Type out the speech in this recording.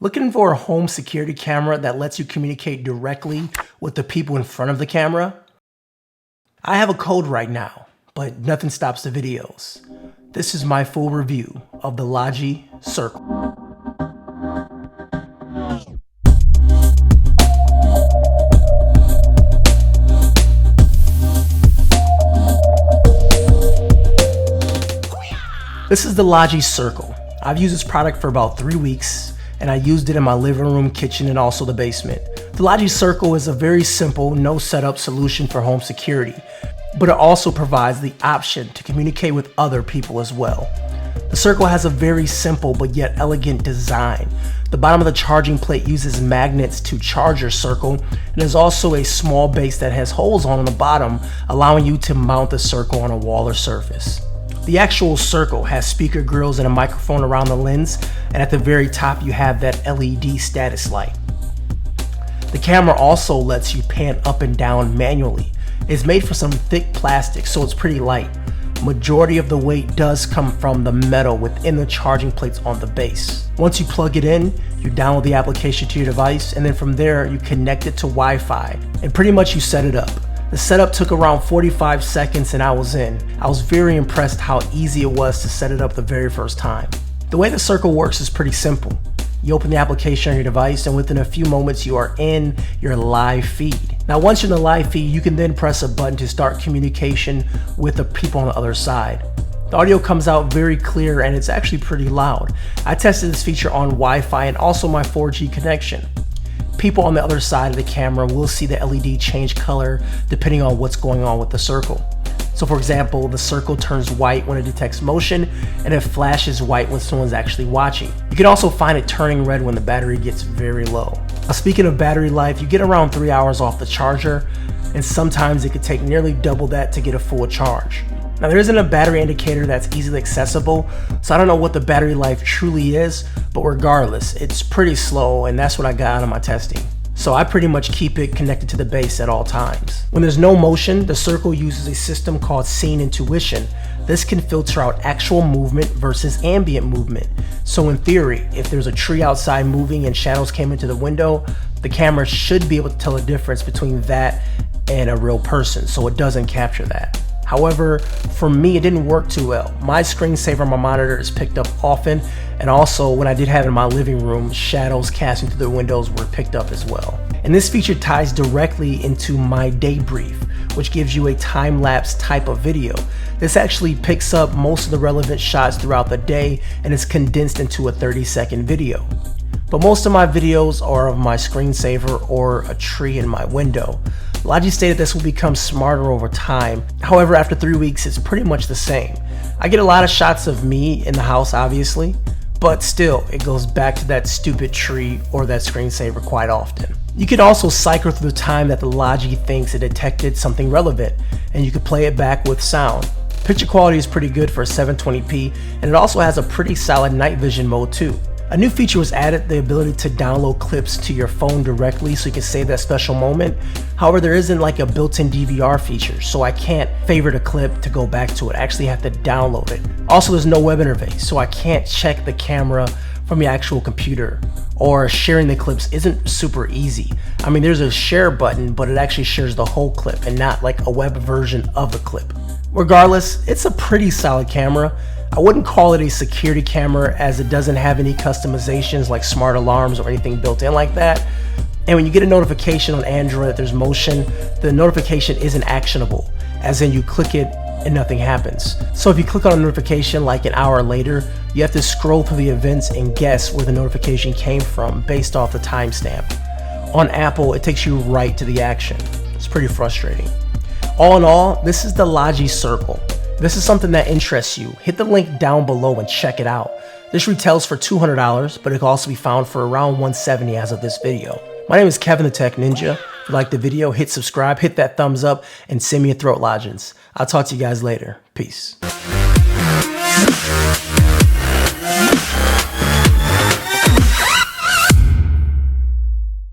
Looking for a home security camera that lets you communicate directly with the people in front of the camera? I have a code right now, but nothing stops the videos. This is my full review of the Logi Circle. This is the Logi Circle. I've used this product for about 3 weeks, and I used it in my living room, kitchen, and also the basement. The Logi Circle is a very simple, no setup solution for home security, but it also provides the option to communicate with other people as well. The Circle has a very simple but yet elegant design. The bottom of the charging plate uses magnets to charge your Circle, and there's also a small base that has holes on the bottom, allowing you to mount the Circle on a wall or surface. The actual Circle has speaker grills and a microphone around the lens, and at the very top you have that LED status light. The camera also lets you pan up and down manually. It's made from some thick plastic, so it's pretty light. Majority of the weight does come from the metal within the charging plates on the base. Once you plug it in, you download the application to your device, and then from there you connect it to Wi-Fi, and pretty much you set it up. The setup took around 45 seconds and I was in. I was very impressed how easy it was to set it up the very first time. The way the Circle works is pretty simple. You open the application on your device, and within a few moments you are in your live feed. Now once you're in the live feed, you can then press a button to start communication with the people on the other side. The audio comes out very clear and it's actually pretty loud. I tested this feature on Wi-Fi and also my 4G connection. People on the other side of the camera will see the LED change color depending on what's going on with the Circle. So for example, the Circle turns white when it detects motion, and it flashes white when someone's actually watching. You can also find it turning red when the battery gets very low. Now speaking of battery life, you get around 3 hours off the charger, and sometimes it could take nearly double that to get a full charge. Now there isn't a battery indicator that's easily accessible, so I don't know what the battery life truly is, but regardless, it's pretty slow, and that's what I got out of my testing. So I pretty much keep it connected to the base at all times. When there's no motion, the Circle uses a system called Scene Intuition. This can filter out actual movement versus ambient movement. So in theory, if there's a tree outside moving and shadows came into the window, the camera should be able to tell the difference between that and a real person, so it doesn't capture that. However, for me, it didn't work too well. My screensaver on my monitor is picked up often, and also when I did have it in my living room, shadows casting through the windows were picked up as well. And this feature ties directly into my day brief, which gives you a time-lapse type of video. This actually picks up most of the relevant shots throughout the day and is condensed into a 30-second video. But most of my videos are of my screensaver or a tree in my window. Logi stated this will become smarter over time. However, after 3 weeks, it's pretty much the same. I get a lot of shots of me in the house, obviously, but still, it goes back to that stupid tree or that screensaver quite often. You can also cycle through the time that the Logi thinks it detected something relevant, and you can play it back with sound. Picture quality is pretty good for 720p, and it also has a pretty solid night vision mode too. A new feature was added, the ability to download clips to your phone directly so you can save that special moment. However, there isn't like a built-in DVR feature, so I can't favorite a clip to go back to it. I actually have to download it. Also, there's no web interface, so I can't check the camera from the actual computer, or sharing the clips isn't super easy. I mean, there's a share button, but it actually shares the whole clip and not like a web version of the clip. Regardless, it's a pretty solid camera. I wouldn't call it a security camera as it doesn't have any customizations like smart alarms or anything built in like that. And when you get a notification on Android that there's motion, the notification isn't actionable, as in you click it and nothing happens. So if you click on a notification like an hour later, you have to scroll through the events and guess where the notification came from based off the timestamp. On Apple, it takes you right to the action. It's pretty frustrating. All in all, this is the Logi Circle. If this is something that interests you, hit the link down below and check it out. This retails for $200, but it can also be found for around $170 as of this video. My name is Kevin the Tech Ninja. If you liked the video, hit subscribe, hit that thumbs up, and send me a throat lozenge. I'll talk to you guys later. Peace.